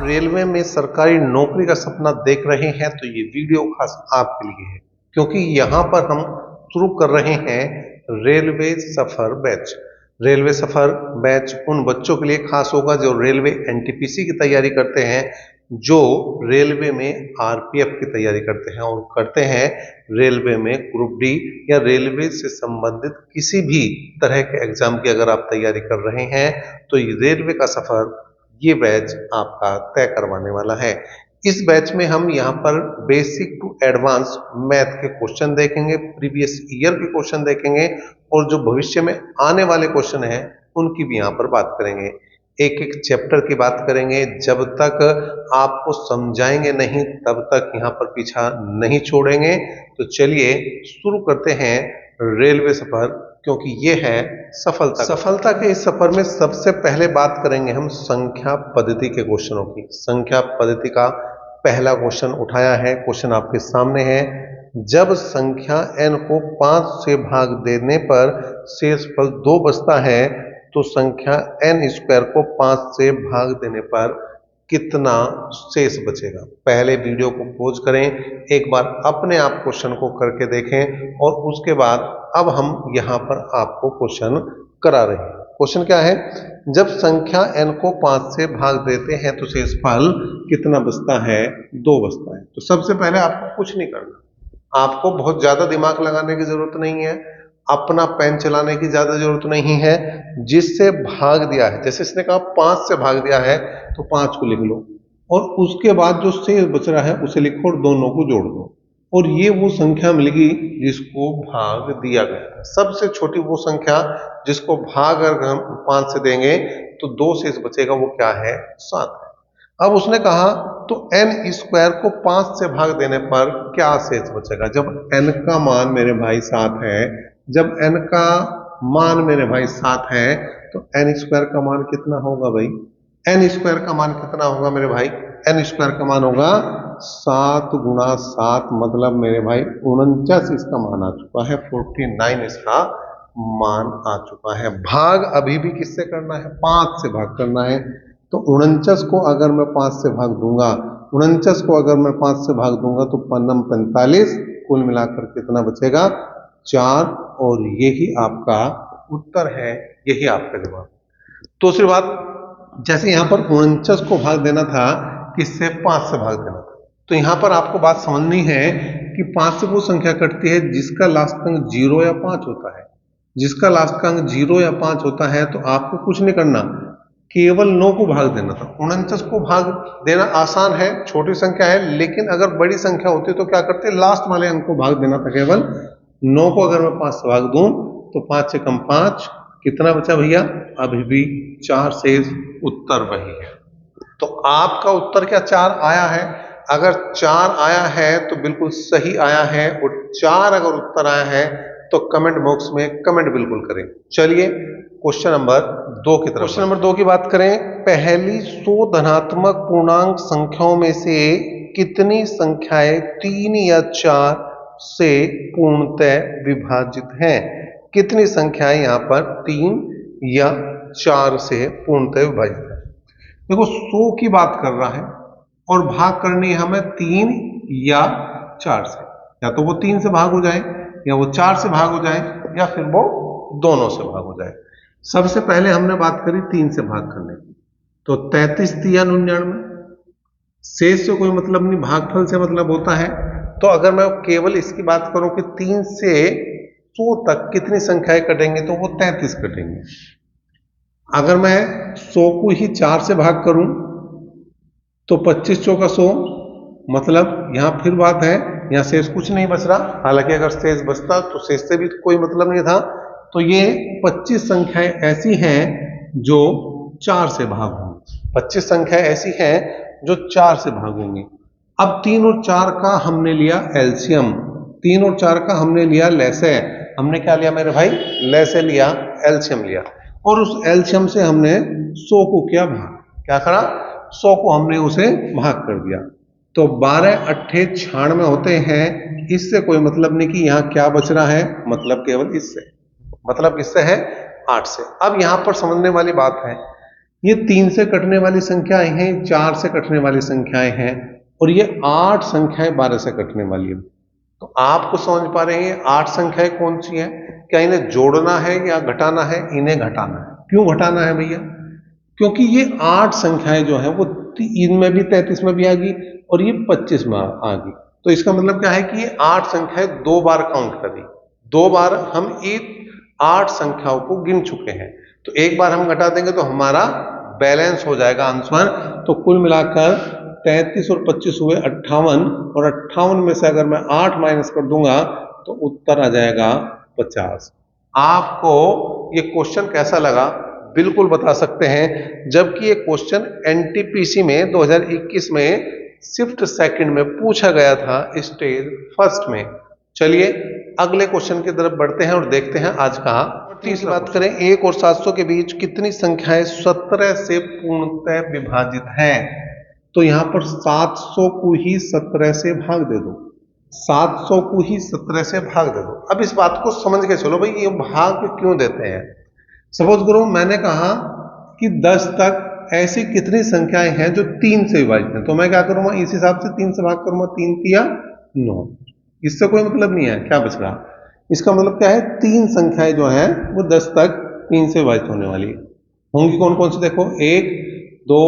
Railway में सरकारी नौकरी का सपना देख रहे हैं तो ये वीडियो खास आपके लिए है, क्योंकि यहाँ पर हम शुरू कर रहे हैं रेलवे सफर बैच। रेलवे सफर बैच उन बच्चों के लिए खास होगा जो रेलवे एनटीपीसी की तैयारी करते हैं, जो रेलवे में आरपीएफ की तैयारी करते हैं और करते हैं रेलवे में ग्रुप डी या रेलवे से संबंधित किसी भी तरह के एग्जाम की अगर आप तैयारी कर रहे हैं तो ये रेलवे का सफर ये बैच आपका तय करवाने वाला है। इस बैच में हम यहाँ पर बेसिक टू एडवांस मैथ के क्वेश्चन देखेंगे, प्रीवियस ईयर के क्वेश्चन देखेंगे और जो भविष्य में आने वाले क्वेश्चन हैं उनकी भी यहाँ पर बात करेंगे। एक एक चैप्टर की बात करेंगे। जब तक आपको समझाएंगे नहीं तब तक यहाँ पर पीछा नहीं छोड़ेंगे। तो चलिए शुरू करते हैं रेलवे सफर, क्योंकि ये है सफलता के इस सफर में सबसे पहले बात करेंगे हम संख्या पद्धति के क्वेश्चनों की। संख्या पद्धति का पहला क्वेश्चन उठाया है, क्वेश्चन आपके सामने है। जब संख्या n को 5 से भाग देने पर शेषफल 2 बचता है तो संख्या n स्क्वायर को 5 से भाग देने पर कितना शेष बचेगा। पहले वीडियो को पॉज करें, एक बार अपने आप क्वेश्चन को करके देखें और उसके बाद अब हम यहाँ पर आपको क्वेश्चन करा रहे हैं। क्वेश्चन क्या है? जब संख्या n को 5 से भाग देते हैं तो शेषफल कितना बचता है? 2 बचता है। तो सबसे पहले आपको कुछ नहीं करना, आपको बहुत ज्यादा दिमाग लगाने की जरूरत नहीं है, अपना पेन चलाने की ज्यादा जरूरत नहीं है। जिससे भाग दिया है, जैसे इसने कहा 5 से भाग दिया है तो 5 को लिख लो और उसके बाद जो शेष बच रहा है उसे लिखो और दोनों को जोड़ दो और ये वो संख्या मिलेगी जिसको भाग दिया गया। सबसे छोटी वो संख्या जिसको भाग अगर हम 5 से देंगे तो 2 शेष बचेगा, वो क्या है? 7 है। अब उसने कहा तो n स्क्वायर को 5 से भाग देने पर क्या शेष बचेगा? जब n का मान मेरे भाई 7 है, जब n का मान मेरे भाई 7 है तो n स्क्वायर का मान कितना होगा भाई? n स्क्वायर का मान कितना होगा मेरे भाई? n स्क्वायर का मान होगा 7 गुणा 7, मतलब मेरे भाई 49 इसका मान आ चुका है, 49 इसका मान आ चुका है। भाग अभी भी किससे करना है? 5 से भाग करना है। तो 49 को अगर मैं 5 से भाग दूंगा, 49 को अगर मैं 5 से भाग दूंगा तो 45, कुल मिलाकर कितना बचेगा? 4। और यही आपका उत्तर है, यही आपका जवाब। दूसरी बात, जैसे यहां पर 49 को भाग देना था, किससे? 5 से भाग देना था। तो यहां पर आपको बात समझनी है कि 5 से वो संख्या कटती है जिसका लास्ट अंक 0 या 5 होता है। जिसका लास्ट का अंक 0 या 5 होता है तो आपको कुछ नहीं करना, केवल 9 को भाग देना था। 49 को भाग देना आसान है, छोटी संख्या है, लेकिन अगर बड़ी संख्या होती तो क्या करते? लास्ट वाले अंक को भाग देना था केवल। 9 को अगर मैं 5 से भाग दूं तो 5 से कम 5, कितना बचा भैया? अभी भी 4 शेष, उत्तर वही है। तो आपका उत्तर क्या 4 आया है? अगर 4 आया है तो बिल्कुल सही आया है, और 4 अगर उत्तर आया है तो कमेंट बॉक्स में कमेंट बिल्कुल करें। चलिए क्वेश्चन नंबर 2 की तरफ। क्वेश्चन नंबर 2 की बात करें। पहली 100 धनात्मक पूर्णांक संख्याओं में से कितनी संख्याएं 3 या 4 से पूर्णतः विभाजित हैं? कितनी संख्याएं यहाँ पर 3 या 4 से पूर्णतः विभाजित है? देखो 100 की बात कर रहा है और भाग करनी है हमें 3 या 4 से। या तो वो 3 से भाग हो जाए, या वो 4 से भाग हो जाए, या फिर वो दोनों से भाग हो जाए। सबसे पहले हमने बात करी 3 से भाग करने की, तो 33 या 99, शेष से कोई मतलब नहीं, भागफल से मतलब होता है। तो अगर मैं केवल इसकी बात करूं कि 3 से 100 तक कितनी संख्याएं कटेंगे तो वो 33 कटेंगे। अगर मैं 100 को ही 4 से भाग करूं तो 25 चौका 100, मतलब यहां फिर बात है, यहां शेष कुछ नहीं बच रहा। हालांकि अगर शेष बचता तो शेष से भी कोई मतलब नहीं था। तो ये 25 संख्याएं ऐसी हैं जो 4 से भाग होंगी। 25 संख्याएं ऐसी हैं जो 4 से भाग होंगी। अब 3 और 4 का हमने लिया एलसीएम, 3 और 4 का हमने लिया लैसे। हमने क्या लिया मेरे भाई? लैसे लिया, एलसीएम लिया, और उस एलसीएम से हमने 100 को किया भाग। क्या करा? 100 को हमने उसे भाग कर दिया। तो 12 अट्ठे 96 होते हैं। इससे कोई मतलब नहीं कि यहाँ क्या बच रहा है, मतलब केवल इससे, मतलब इससे है 8 से। अब यहाँ पर समझने वाली बात है ये 3 से कटने वाली संख्याएं हैं, 4 से कटने वाली संख्याएं हैं, और ये 8 संख्याएं 12 से कटने वाली है। तो आपको समझ पा रहे हैं 8 संख्याएं कौन सी हैं? क्या इन्हें जोड़ना है या घटाना है? इन्हें घटाना है। क्यों घटाना है भैया? क्योंकि ये 8 संख्याएं जो है वो इनमें भी 33 में भी आ गई और ये 25 में आ गई। तो इसका मतलब क्या है कि ये 8 संख्याएं 2 बार काउंट करी, 2 बार हम इन 8 संख्याओं को गिन चुके हैं। तो एक बार हम घटा देंगे तो हमारा बैलेंस हो जाएगा आंसर। तो कुल मिलाकर 33 और 25 हुए 58, और 58 में से अगर मैं 8 माइनस कर दूंगा तो उत्तर आ जाएगा 50। आपको ये क्वेश्चन कैसा लगा बिल्कुल बता सकते हैं, जबकि ये क्वेश्चन एनटीपीसी में 2021 में शिफ्ट सेकंड में पूछा गया था स्टेज फर्स्ट में। चलिए अगले क्वेश्चन की तरफ बढ़ते हैं और देखते हैं आज कहाँ। तीसरी बात करें, 1 और 700 के बीच कितनी संख्याएं 17 से पूर्णतः विभाजित हैं? तो यहां पर 700 को ही 17 से भाग दे दो, 700 को ही 17 से भाग दे दो। अब इस बात को समझ के चलो भाई, ये भाग क्यों देते हैं। सपोज करो मैंने कहा कि 10 तक ऐसी कितनी संख्याएं हैं जो 3 से विभाजित हैं, तो मैं क्या करूंगा, इस हिसाब से 3 से भाग करूंगा, 3 तिया 9। इससे कोई मतलब नहीं है, क्या बच रहा। इसका मतलब क्या है, 3 संख्याएं जो है वो 10 तक 3 से विभाजित होने वाली होंगी। कौन कौन सी देखो, 1 2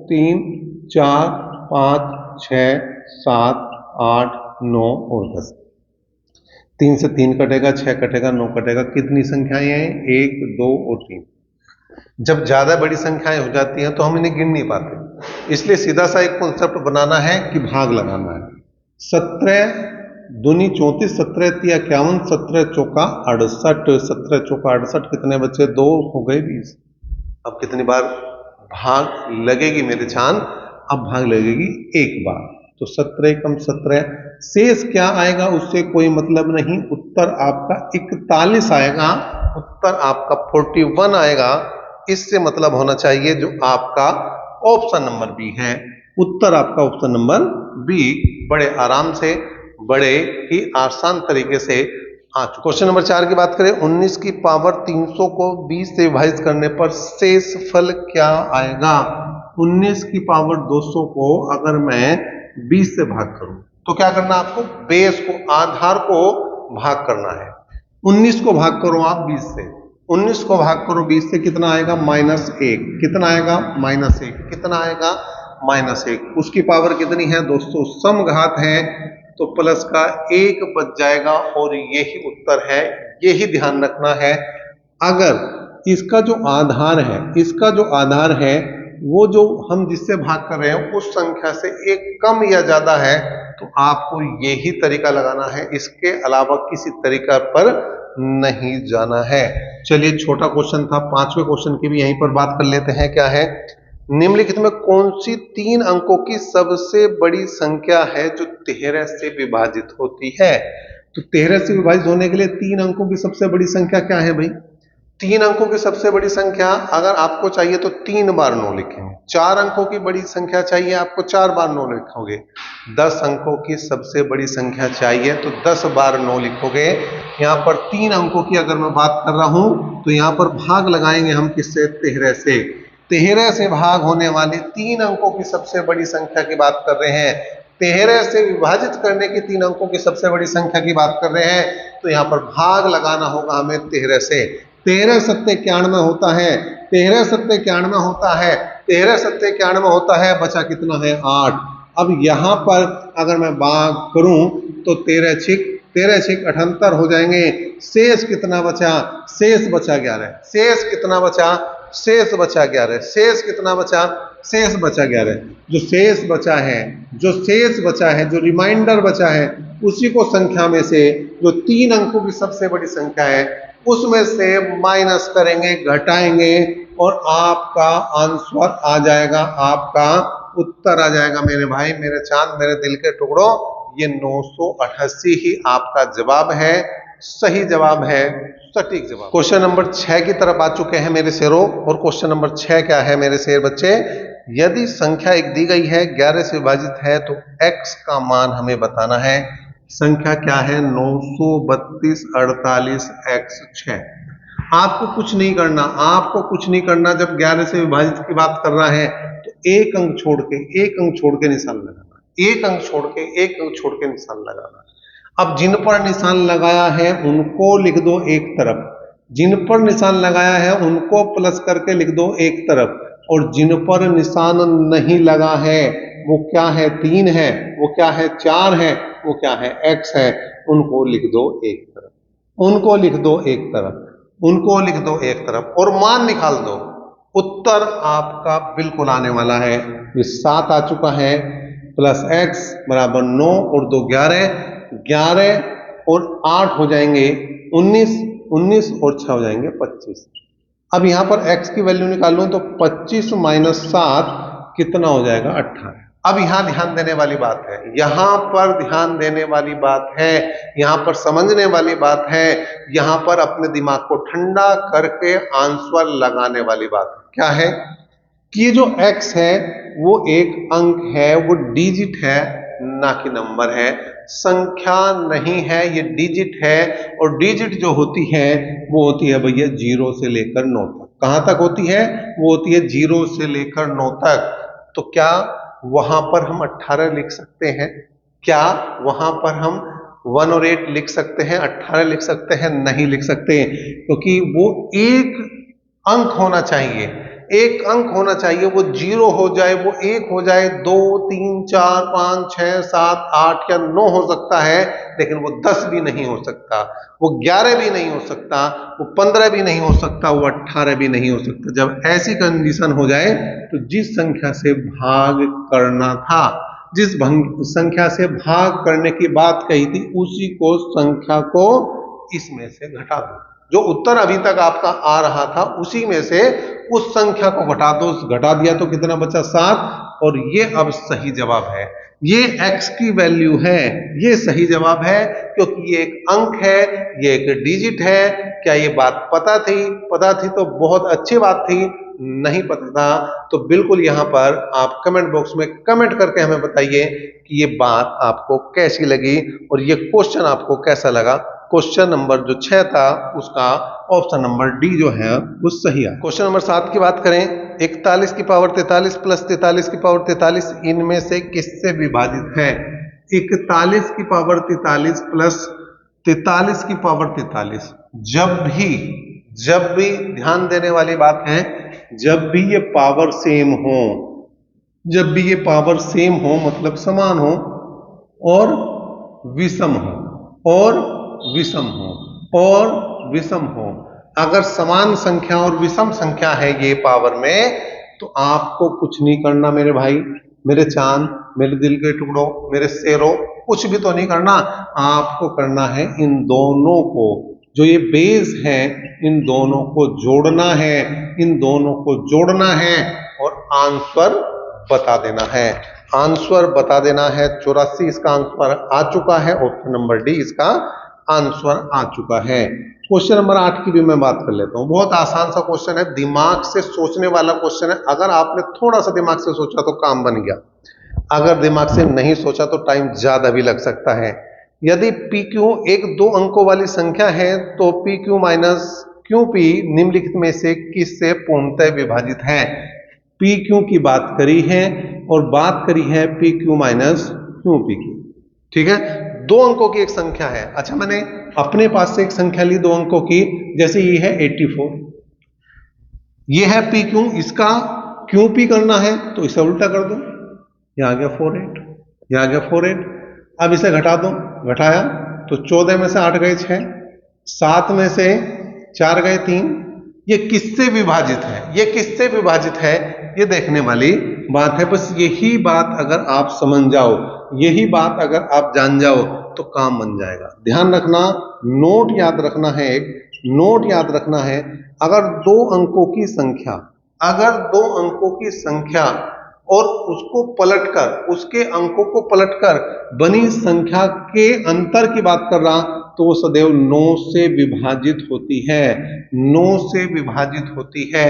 3 4 5 6 7 8 9 और 10। 3 से 3 कटेगा, 6 कटेगा, 9 कटेगा। कितनी संख्याएं हैं, 1 2 और 3। जब ज्यादा बड़ी संख्याएं हो जाती हैं तो हम इन्हें गिन नहीं पाते, इसलिए सीधा सा एक कॉन्सेप्ट बनाना है कि भाग लगाना है। 17 दूनी 34, 17 तिया 51, 17 चौका 68, 17 चौका 68, कितने बच्चे, 2 हो गए 20। अब कितनी बार भाग लगेगी मेरे चांद, अब भाग लगेगी एक बार। तो 17 कम 17, शेष क्या आएगा उससे कोई मतलब नहीं, उत्तर आपका 41 आएगा, उत्तर आपका 41 आएगा। इससे मतलब होना चाहिए जो आपका ऑप्शन नंबर बी है, उत्तर आपका ऑप्शन नंबर बी बड़े आराम से, बड़े ही आसान तरीके से आ चुका। क्वेश्चन नंबर 4 की बात करें, 19 की पावर 300 को 20 से विभाजित करने पर शेष फल क्या आएगा। 19 की पावर 200 को अगर मैं 20 से भाग करूं तो क्या करना आपको, बेस को, आधार को भाग करना है। 19 को भाग करो आप 20 से, 19 को भाग करो 20 से, कितना आएगा, -1। कितना आएगा, -1। कितना आएगा, -1। उसकी पावर कितनी है, 200, समघात है तो प्लस का 1 बच जाएगा और यही उत्तर है। यही ध्यान रखना है, अगर इसका जो आधार है, इसका जो आधार है वो जो हम जिससे भाग कर रहे हैं उस संख्या से एक कम या ज्यादा है तो आपको यही तरीका लगाना है, इसके अलावा किसी तरीका पर नहीं जाना है। चलिए छोटा क्वेश्चन था, 5वें क्वेश्चन की भी यहीं पर बात कर लेते हैं। क्या है, निम्नलिखित में कौन सी 3 अंकों की सबसे बड़ी संख्या है जो 13 से विभाजित होती है। तो 13 से विभाजित होने के लिए 3 अंकों की सबसे बड़ी संख्या क्या है भाई, 3 अंकों की सबसे बड़ी संख्या अगर आपको चाहिए तो 3 बार 9 लिखेंगे। 4 अंकों की बड़ी संख्या चाहिए आपको, 4 बार 9 लिखोगे। 10 अंकों की सबसे बड़ी संख्या चाहिए तो 10 बार 9 लिखोगे। यहाँ पर 3 अंकों की अगर मैं बात कर रहा हूं तो यहाँ पर भाग लगाएंगे हम किससे, 13 से। 13 से भाग होने वाली 3 अंकों की सबसे बड़ी संख्या की बात कर रहे हैं। 13 से विभाजित करने की 3 अंकों की सबसे बड़ी संख्या की बात कर रहे हैं, तो यहाँ पर भाग लगाना होगा हमें 13 से। 13 सत्ते 91 होता है, 13 सत्ते 91 होता है, 13 सत्ते 91 होता है, बचा कितना है, 8। अब यहाँ पर अगर मैं भाग करूं तो 13 छिक 78 हो जाएंगे। शेष कितना बचा, शेष बचा 11। शेष कितना बचा, शेष बचा 11। शेष कितना बचा, शेष बचा 11। जो शेष बचा है, जो शेष बचा है, जो रिमाइंडर बचा है, उसी को संख्या में से जो 3 अंकों की सबसे बड़ी संख्या है उसमें से माइनस करेंगे, घटाएंगे और आपका आंसर आ जाएगा, आपका उत्तर आ जाएगा मेरे भाई, मेरे चांद, मेरे दिल के टुकड़ों। ये 988 ही आपका जवाब है, सही जवाब है, सटीक जवाब। क्वेश्चन नंबर 6 की तरफ आ चुके हैं मेरे शेरों, और क्वेश्चन नंबर 6 क्या है मेरे शेर बच्चे, यदि संख्या एक दी गई है 11 से विभाजित है तो x का मान हमें बताना है। संख्या क्या है, 932 48 x 6। आपको कुछ नहीं करना, आपको कुछ नहीं करना। जब 11 से विभाजित की बात कर रहा है तो एक अंक छोड़ के निशान लगाना, एक अंक छोड़ के निशान लगाना। अब जिन पर निशान लगाया है उनको लिख दो एक तरफ, जिन पर निशान लगाया है उनको प्लस करके लिख दो एक तरफ, और जिन पर निशान नहीं लगा है वो क्या है, 3 है, वो क्या है, 4 है, वो क्या है, x है, उनको लिख दो एक तरफ, उनको लिख दो एक तरफ, उनको लिख दो एक तरफ, और मान निकाल दो। उत्तर आपका बिल्कुल आने वाला है। ये 7 आ चुका है, प्लस x बराबर 9 और 2 11, 11 और 8 हो जाएंगे 19, 19 और 6 हो जाएंगे 25। अब यहां पर x की वैल्यू निकालूं तो 25 माइनस 7 कितना हो जाएगा, 18। अब यहां ध्यान देने वाली बात है, यहां पर ध्यान देने वाली बात है, यहां पर समझने वाली बात है, यहां पर अपने दिमाग को ठंडा करके आंसर लगाने वाली बात है। क्या है कि ये जो x है वो एक अंक है, वो डिजिट है, ना कि नंबर है, संख्या नहीं है, ये डिजिट है। और डिजिट जो होती है वो होती है भैया 0 से लेकर 9 तक। कहां तक होती है, वो होती है 0 से लेकर 9 तक। तो क्या वहां पर हम 18 लिख सकते हैं? क्या वहां पर हम 1 और 8 लिख सकते हैं, 18 लिख सकते हैं? नहीं लिख सकते, क्योंकि वो एक अंक होना चाहिए, एक अंक होना चाहिए। वो 0 हो जाए, वो 1 हो जाए, 2 3 4 5 6 7 8 या 9 हो सकता है, लेकिन वो 10 भी नहीं हो सकता, वो 11 भी नहीं हो सकता, वो 15 भी नहीं हो सकता, वो 18 भी नहीं हो सकता। जब ऐसी कंडीशन हो जाए तो जिस संख्या से भाग करना था, जिस संख्या से भाग करने की बात कही थी, उसी को संख्या को इसमें से घटा दो। जो उत्तर अभी तक आपका आ रहा था उसी में से उस संख्या को घटा दो, घटा दिया तो कितना बचा, 7। और ये अब सही जवाब है, ये x की वैल्यू है, ये सही जवाब है, क्योंकि ये एक अंक है, ये एक डिजिट है। क्या ये बात पता थी? पता थी तो बहुत अच्छी बात थी, नहीं पता था तो बिल्कुल यहां पर आप कमेंट बॉक्स में कमेंट करके हमें बताइए कि ये बात आपको कैसी लगी और ये क्वेश्चन आपको कैसा लगा। क्वेश्चन नंबर जो 6 था उसका ऑप्शन नंबर डी जो है वो सही है। क्वेश्चन नंबर 7 की बात करें, 41 की पावर 43 प्लस 43 की पावर 43 इनमें से किससे विभाजित है? 41 की पावर 43 प्लस 43 की पावर 43, जब भी ध्यान देने वाली बात है, जब भी ये पावर सेम हो, जब भी ये पावर सेम हो मतलब समान हो और विषम हो, और विषम हो, और विषम हो, अगर समान संख्या और विषम संख्या है ये पावर में, तो आपको कुछ नहीं करना मेरे भाई, मेरे चांद, मेरे दिल के टुकड़ों, मेरे शेरों, कुछ भी तो नहीं करना। आपको करना है इन दोनों को, जो ये बेस है, इन दोनों को जोड़ना है, इन दोनों को जोड़ना है और आंसर बता देना है, आंसर बता देना है। 84 इसका आंसर आ चुका है, ऑप्शन नंबर डी इसका आंसर आ चुका है। क्वेश्चन नंबर 8 की भी मैं बात कर लेता हूं। बहुत आसान सा क्वेश्चन है, दिमाग से सोचने वाला क्वेश्चन है। अगर आपने थोड़ा सा दिमाग से सोचा तो काम बन गया, अगर दिमाग से नहीं सोचा तो टाइम ज्यादा भी लग सकता है। यदि पी क्यू एक 2 अंकों वाली संख्या है तो P Q minus Q P निम्नलिखित में से किससे पूर्णतः विभाजित है? पी क्यू की बात करी है और बात करी है P Q minus Q P की, ठीक है। 2 अंकों की एक संख्या है। अच्छा, मैंने अपने पास से एक संख्या ली 2 अंकों की, जैसे ये है 84, ये है पी क्यू, इसका क्यू पी करना है तो इसे उल्टा कर दो, ये आ गया 48, ये आ गया 48। अब इसे घटा दो, घटाया तो 14 में से 8 गए 6, 7 में से 4 गए 3। ये किससे विभाजित है? ये किससे विभाजित है ये देखने वाली बात है। बस यही बात अगर आप समझ जाओ, यही बात अगर आप जान जाओ तो काम बन जाएगा। ध्यान रखना, नोट याद रखना है, एक नोट याद रखना है। अगर 2 अंकों की संख्या, अगर 2 अंकों की संख्या और उसको पलटकर, उसके अंकों को पलटकर बनी संख्या के अंतर की बात कर रहा, तो वो सदैव 9 से विभाजित होती है, 9 से विभाजित होती है,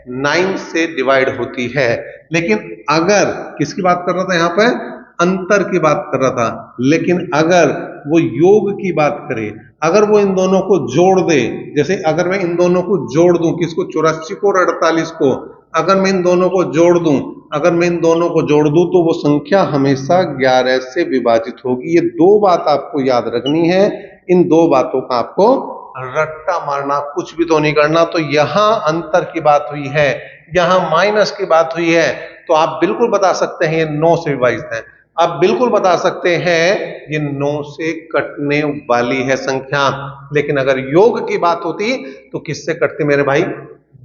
9 से डिवाइड होती है। लेकिन अगर किसकी बात कर रहा था, यहां पर अंतर की बात कर रहा था, लेकिन अगर वो योग की बात करे, अगर वो इन दोनों को जोड़ दे, जैसे अगर मैं इन दोनों को जोड़ दूं, किसको, 84 को और 48 को, अगर मैं इन दोनों को जोड़ दूं, अगर मैं इन दोनों को जोड़ दूं तो वो संख्या हमेशा 11 से विभाजित होगी। ये दो बात आपको याद रखनी है, इन दो बातों का आपको रट्टा मारना, कुछ भी तो नहीं करना। तो यहां अंतर की बात हुई है, यहां माइनस की बात हुई है, तो आप बिल्कुल बता सकते हैं ये 9 से विभाजित है। आप बिल्कुल बता सकते हैं ये 9 से कटने वाली है संख्या। लेकिन अगर योग की बात होती तो किससे कटती मेरे भाई,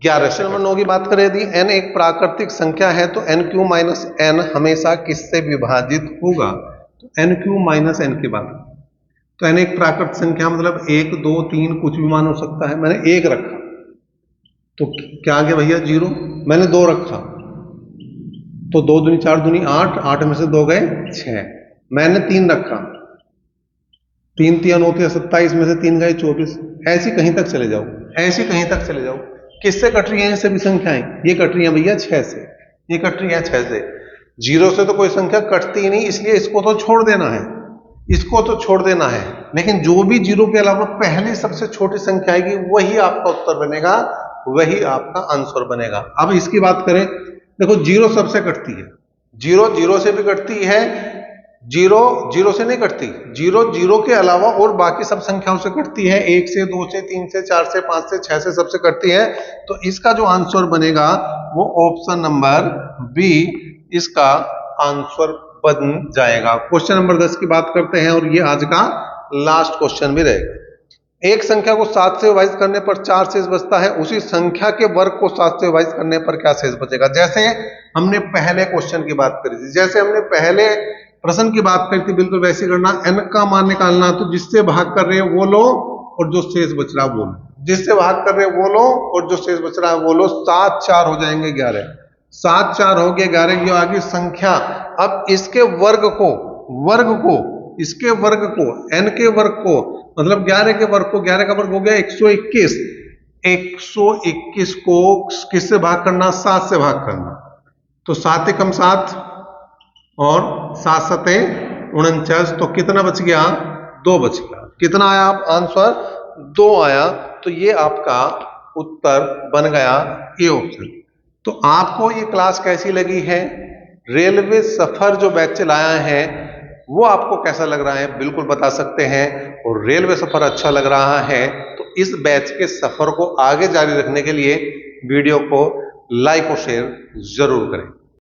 11 से। नंबर 9 की बात करें, यदि n एक प्राकृतिक संख्या है तो n³ माइनस n हमेशा किससे विभाजित होगा, तो n³ माइनस n की बात। तो n एक प्राकृतिक संख्या मतलब 1 2 3 कुछ भी मान हो सकता है। मैंने 1 रखा तो क्या आ गया भैया 0, मैंने 2 रखा तो 2 दूनी 4 दूनी 8, 8 में से 2 गए 6, मैंने 3 रखा, 3 3 होते हैं 27 में से 3 गए 24। ऐसी कहीं तक चले जाओ, ऐसी कहीं तक चले जाओ। किससे कट रही हैं सभी संख्याएं, ये कट रही हैं भैया 6 से, ये कट रही है 6 से। 0 से तो कोई संख्या कटती ही नहीं, इसलिए इसको तो छोड़ देना है, इसको तो छोड़ देना है। लेकिन जो भी 0 के अलावा पहली सबसे छोटी संख्या आएगी वही आपका उत्तर बनेगा, वही आपका आंसर बनेगा। अब इसकी बात करें, देखो 0 सबसे कटती है, 0 0 से भी कटती है, 0 0 से नहीं कटती, 0 0 के अलावा और बाकी सब संख्याओं से कटती है, 1 से 2 से 3 से 4 से 5 से 6 से सबसे कटती है। तो इसका जो आंसर बनेगा वो ऑप्शन नंबर बी इसका आंसर बन जाएगा। क्वेश्चन नंबर 10 की बात करते हैं और ये आज का लास्ट क्वेश्चन भी रहेगा। एक संख्या को 7 से विभाजित करने पर 4 शेष बचता है, उसी संख्या के वर्ग को 7 से विभाजित करने पर क्या शेष बचेगा। जैसे हमने पहले क्वेश्चन की बात करी थी, जैसे हमने पहले प्रश्न की बात करी थी, बिल्कुल वैसे करना। n का मान निकालना, तो जिससे भाग कर रहे हैं वो लो और जो शेष बच रहा है वो लो, जिससे भाग कर रहे हैं वो लो और जो शेष बच रहा है वो लो। 7 4 हो जाएंगे 11, 7 4 हो गए 11 की आगे संख्या। अब इसके वर्ग को इसके वर्ग को n के वर्ग को मतलब 11 के वर्ग को, 11 का वर्ग हो गया 121, 121 को किससे भाग करना, 7 से भाग करना। तो 7 एकम 7 और 7 सते 49, तो कितना बच गया, 2 बच गया। कितना आया आप आंसर, 2 आया। तो ये आपका उत्तर बन गया ए ऑप्शन। तो आपको ये क्लास कैसी लगी है, रेलवे सफर जो बैच चलाया है वो आपको कैसा लग रहा है बिल्कुल बता सकते हैं। और रेलवे सफर अच्छा लग रहा है तो इस बैच के सफर को आगे जारी रखने के लिए वीडियो को लाइक और शेयर जरूर करें।